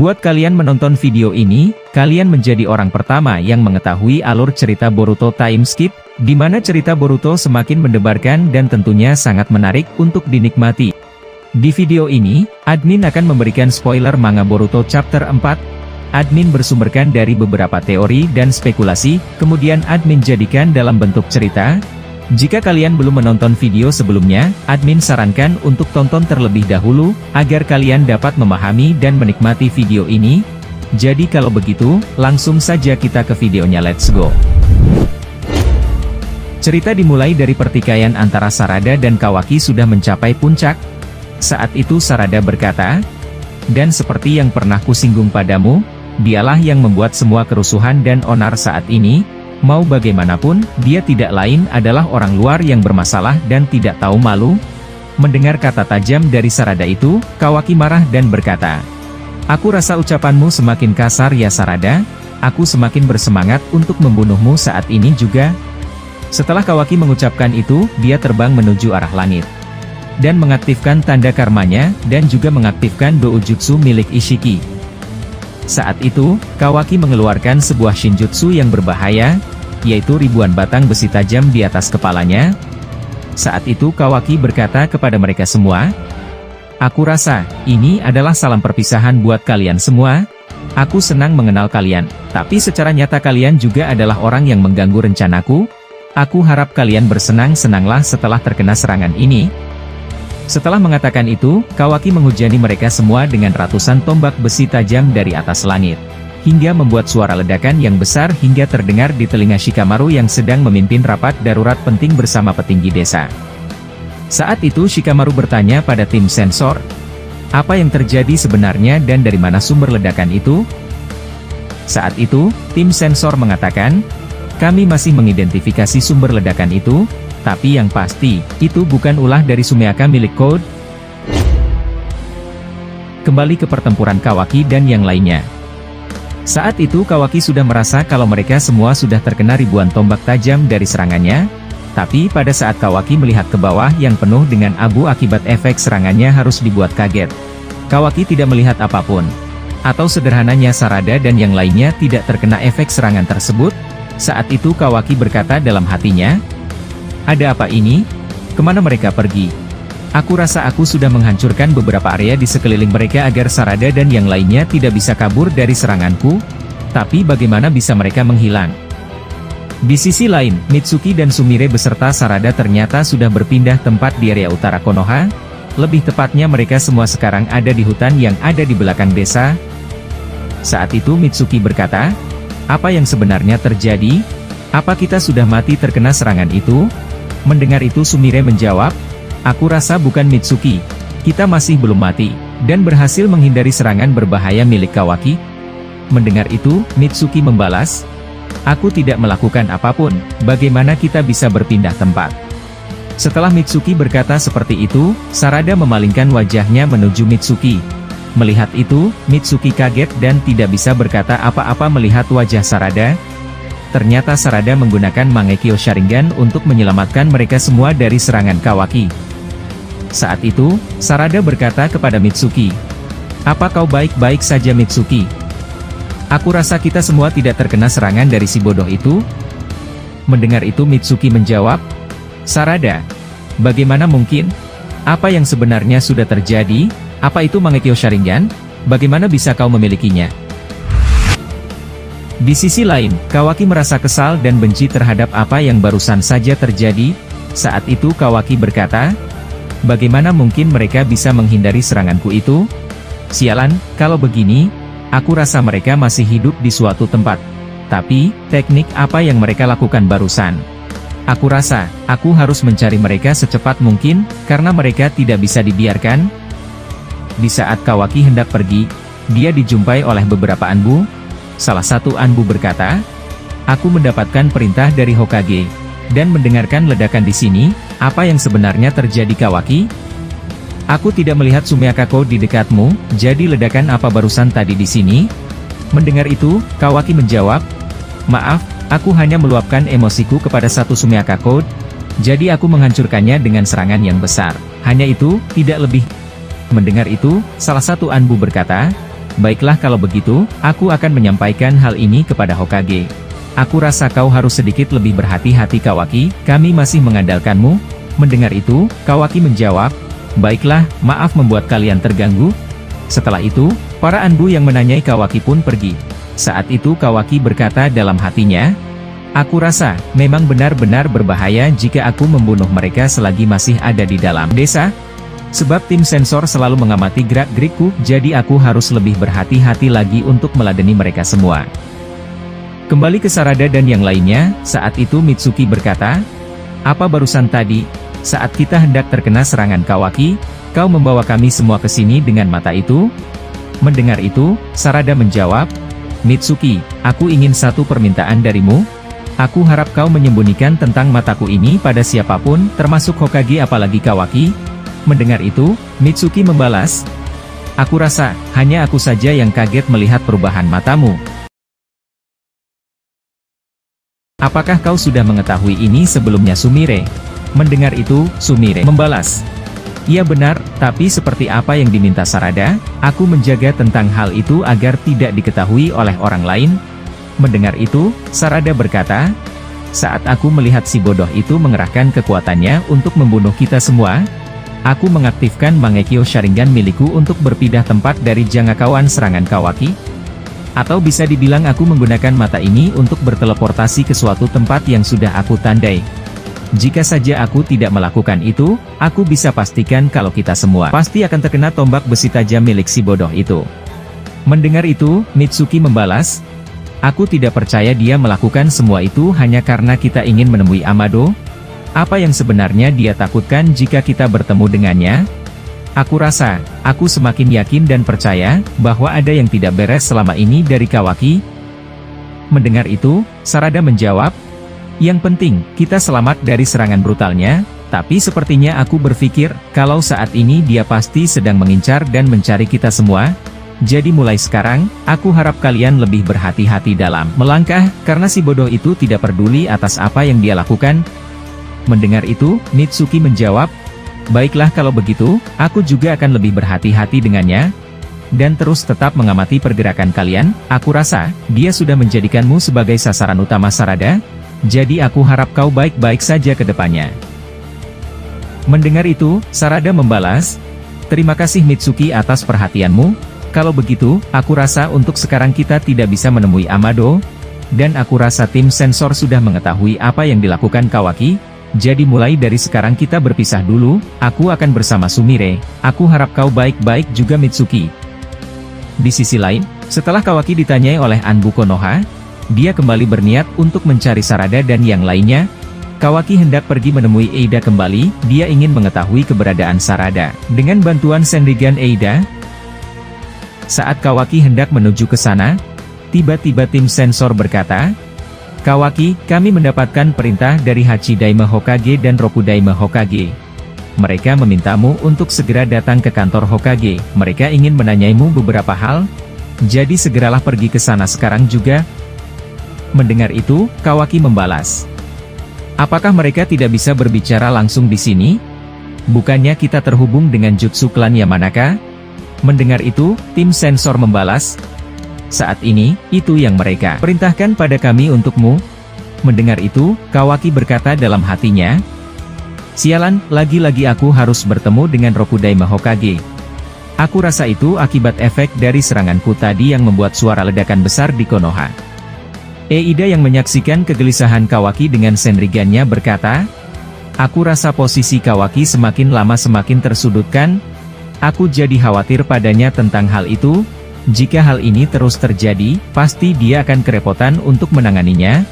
Buat kalian menonton video ini, kalian menjadi orang pertama yang mengetahui alur cerita Boruto Time Skip, di mana cerita Boruto semakin mendebarkan dan tentunya sangat menarik untuk dinikmati. Di video ini, admin akan memberikan spoiler manga Boruto Chapter 4. Admin bersumberkan dari beberapa teori dan spekulasi, kemudian admin jadikan dalam bentuk cerita. Jika kalian belum menonton video sebelumnya, admin sarankan untuk tonton terlebih dahulu, agar kalian dapat memahami dan menikmati video ini. Jadi kalau begitu, langsung saja kita ke videonya, let's go. Cerita dimulai dari pertikaian antara Sarada dan Kawaki sudah mencapai puncak. Saat itu Sarada berkata, "Dan seperti yang pernah kusinggung padamu, dialah yang membuat semua kerusuhan dan onar saat ini. Mau bagaimanapun, dia tidak lain adalah orang luar yang bermasalah dan tidak tahu malu." Mendengar kata tajam dari Sarada itu, Kawaki marah dan berkata, "Aku rasa ucapanmu semakin kasar ya Sarada, aku semakin bersemangat untuk membunuhmu saat ini juga." Setelah Kawaki mengucapkan itu, dia terbang menuju arah langit dan mengaktifkan tanda karmanya, dan juga mengaktifkan doujutsu milik Ishiki. Saat itu, Kawaki mengeluarkan sebuah shinjutsu yang berbahaya, yaitu ribuan batang besi tajam di atas kepalanya. Saat itu Kawaki berkata kepada mereka semua, "Aku rasa, ini adalah salam perpisahan buat kalian semua. Aku senang mengenal kalian, tapi secara nyata kalian juga adalah orang yang mengganggu rencanaku. Aku harap kalian bersenang-senanglah setelah terkena serangan ini." Setelah mengatakan itu, Kawaki menghujani mereka semua dengan ratusan tombak besi tajam dari atas langit, hingga membuat suara ledakan yang besar hingga terdengar di telinga Shikamaru yang sedang memimpin rapat darurat penting bersama petinggi desa. Saat itu Shikamaru bertanya pada tim sensor, "Apa yang terjadi sebenarnya dan dari mana sumber ledakan itu?" Saat itu, tim sensor mengatakan, "Kami masih mengidentifikasi sumber ledakan itu, tapi yang pasti, itu bukan ulah dari Sumeaka milik Code." Kembali ke pertempuran Kawaki dan yang lainnya. Saat itu Kawaki sudah merasa kalau mereka semua sudah terkena ribuan tombak tajam dari serangannya, tapi pada saat Kawaki melihat ke bawah yang penuh dengan abu akibat efek serangannya harus dibuat kaget. Kawaki tidak melihat apapun. Atau sederhananya Sarada dan yang lainnya tidak terkena efek serangan tersebut. Saat itu Kawaki berkata dalam hatinya, "Ada apa ini? Kemana mereka pergi? Aku rasa aku sudah menghancurkan beberapa area di sekeliling mereka agar Sarada dan yang lainnya tidak bisa kabur dari seranganku, tapi bagaimana bisa mereka menghilang?" Di sisi lain, Mitsuki dan Sumire beserta Sarada ternyata sudah berpindah tempat di area utara Konoha. Lebih tepatnya mereka semua sekarang ada di hutan yang ada di belakang desa. Saat itu Mitsuki berkata, "Apa yang sebenarnya terjadi? Apa kita sudah mati terkena serangan itu?" Mendengar itu Sumire menjawab, "Aku rasa bukan Mitsuki. Kita masih belum mati, dan berhasil menghindari serangan berbahaya milik Kawaki." Mendengar itu, Mitsuki membalas, "Aku tidak melakukan apapun, bagaimana kita bisa berpindah tempat?" Setelah Mitsuki berkata seperti itu, Sarada memalingkan wajahnya menuju Mitsuki. Melihat itu, Mitsuki kaget dan tidak bisa berkata apa-apa melihat wajah Sarada. Ternyata Sarada menggunakan Mangekyo Sharingan untuk menyelamatkan mereka semua dari serangan Kawaki. Saat itu, Sarada berkata kepada Mitsuki, "Apa kau baik-baik saja Mitsuki? Aku rasa kita semua tidak terkena serangan dari si bodoh itu." Mendengar itu Mitsuki menjawab, "Sarada, bagaimana mungkin? Apa yang sebenarnya sudah terjadi? Apa itu Mangekyo Sharingan? Bagaimana bisa kau memilikinya?" Di sisi lain, Kawaki merasa kesal dan benci terhadap apa yang barusan saja terjadi. Saat itu Kawaki berkata, "Bagaimana mungkin mereka bisa menghindari seranganku itu? Sialan, kalau begini, aku rasa mereka masih hidup di suatu tempat. Tapi, teknik apa yang mereka lakukan barusan? Aku rasa, aku harus mencari mereka secepat mungkin, karena mereka tidak bisa dibiarkan." Di saat Kawaki hendak pergi, dia dijumpai oleh beberapa anbu. Salah satu anbu berkata, "Aku mendapatkan perintah dari Hokage, dan mendengarkan ledakan di sini. Apa yang sebenarnya terjadi Kawaki? Aku tidak melihat Sumeaka Code di dekatmu, jadi ledakan apa barusan tadi di sini?" Mendengar itu, Kawaki menjawab, "Maaf, aku hanya meluapkan emosiku kepada satu Sumeaka Code, jadi aku menghancurkannya dengan serangan yang besar. Hanya itu, tidak lebih." Mendengar itu, salah satu anbu berkata, Baiklah kalau begitu, aku akan menyampaikan hal ini kepada Hokage. Aku rasa kau harus sedikit lebih berhati-hati Kawaki, kami masih mengandalkanmu. Mendengar itu, Kawaki menjawab, baiklah, maaf membuat kalian terganggu. Setelah itu, para Anbu yang menanyai Kawaki pun pergi. Saat itu Kawaki berkata dalam hatinya, aku rasa, memang benar-benar berbahaya jika aku membunuh mereka selagi masih ada di dalam desa. Sebab tim sensor selalu mengamati gerak-gerikku, jadi aku harus lebih berhati-hati lagi untuk meladeni mereka semua. Kembali ke Sarada dan yang lainnya, saat itu Mitsuki berkata, apa barusan tadi, saat kita hendak terkena serangan Kawaki, kau membawa kami semua ke sini dengan mata itu? Mendengar itu, Sarada menjawab, Mitsuki, aku ingin satu permintaan darimu. Aku harap kau menyembunyikan tentang mataku ini pada siapapun, termasuk Hokage apalagi Kawaki. Mendengar itu, Mitsuki membalas, aku rasa, hanya aku saja yang kaget melihat perubahan matamu. Apakah kau sudah mengetahui ini sebelumnya Sumire? Mendengar itu, Sumire membalas, iya benar, tapi seperti apa yang diminta Sarada, aku menjaga tentang hal itu agar tidak diketahui oleh orang lain. Mendengar itu, Sarada berkata, saat aku melihat si bodoh itu mengerahkan kekuatannya untuk membunuh kita semua, aku mengaktifkan Mangekyo Sharingan milikku untuk berpindah tempat dari jangkauan serangan Kawaki. Atau bisa dibilang aku menggunakan mata ini untuk berteleportasi ke suatu tempat yang sudah aku tandai. Jika saja aku tidak melakukan itu, aku bisa pastikan kalau kita semua pasti akan terkena tombak besi tajam milik si bodoh itu. Mendengar itu, Mitsuki membalas, aku tidak percaya dia melakukan semua itu hanya karena kita ingin menemui Amado. Apa yang sebenarnya dia takutkan jika kita bertemu dengannya? Aku rasa, aku semakin yakin dan percaya, bahwa ada yang tidak beres selama ini dari Kawaki. Mendengar itu, Sarada menjawab, yang penting, kita selamat dari serangan brutalnya, tapi sepertinya aku berpikir, kalau saat ini dia pasti sedang mengincar dan mencari kita semua. Jadi mulai sekarang, aku harap kalian lebih berhati-hati dalam melangkah, karena si bodoh itu tidak peduli atas apa yang dia lakukan. Mendengar itu, Mitsuki menjawab, baiklah kalau begitu, aku juga akan lebih berhati-hati dengannya. Dan terus tetap mengamati pergerakan kalian, aku rasa, dia sudah menjadikanmu sebagai sasaran utama Sarada. Jadi aku harap kau baik-baik saja ke depannya. Mendengar itu, Sarada membalas, terima kasih Mitsuki atas perhatianmu. Kalau begitu, aku rasa untuk sekarang kita tidak bisa menemui Amado. Dan aku rasa tim sensor sudah mengetahui apa yang dilakukan Kawaki. Jadi mulai dari sekarang kita berpisah dulu, aku akan bersama Sumire, aku harap kau baik-baik juga Mitsuki. Di sisi lain, setelah Kawaki ditanyai oleh Anbu Konoha, dia kembali berniat untuk mencari Sarada dan yang lainnya. Kawaki hendak pergi menemui Eida kembali, dia ingin mengetahui keberadaan Sarada. Dengan bantuan Senrigan Eida, saat Kawaki hendak menuju ke sana, tiba-tiba tim sensor berkata, Kawaki, kami mendapatkan perintah dari Hachidaime Hokage dan Rokudaime Hokage. Mereka memintamu untuk segera datang ke kantor Hokage. Mereka ingin menanyaimu beberapa hal. Jadi segeralah pergi ke sana sekarang juga. Mendengar itu, Kawaki membalas, apakah mereka tidak bisa berbicara langsung di sini? Bukannya kita terhubung dengan jutsu klan Yamanaka? Mendengar itu, tim sensor membalas, saat ini, itu yang mereka perintahkan pada kami untukmu. Mendengar itu, Kawaki berkata dalam hatinya, sialan, lagi-lagi aku harus bertemu dengan Rokudaime Hokage. Aku rasa itu akibat efek dari seranganku tadi yang membuat suara ledakan besar di Konoha. Eida yang menyaksikan kegelisahan Kawaki dengan Senrigannya berkata, aku rasa posisi Kawaki semakin lama semakin tersudutkan. Aku jadi khawatir padanya tentang hal itu. Jika hal ini terus terjadi, pasti dia akan kerepotan untuk menanganinya.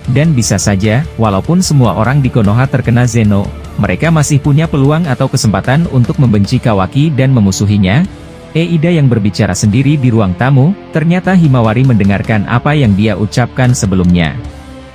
Dan bisa saja, walaupun semua orang di Konoha terkena Zeno, mereka masih punya peluang atau kesempatan untuk membenci Kawaki dan memusuhinya. Eida yang berbicara sendiri di ruang tamu, ternyata Himawari mendengarkan apa yang dia ucapkan sebelumnya.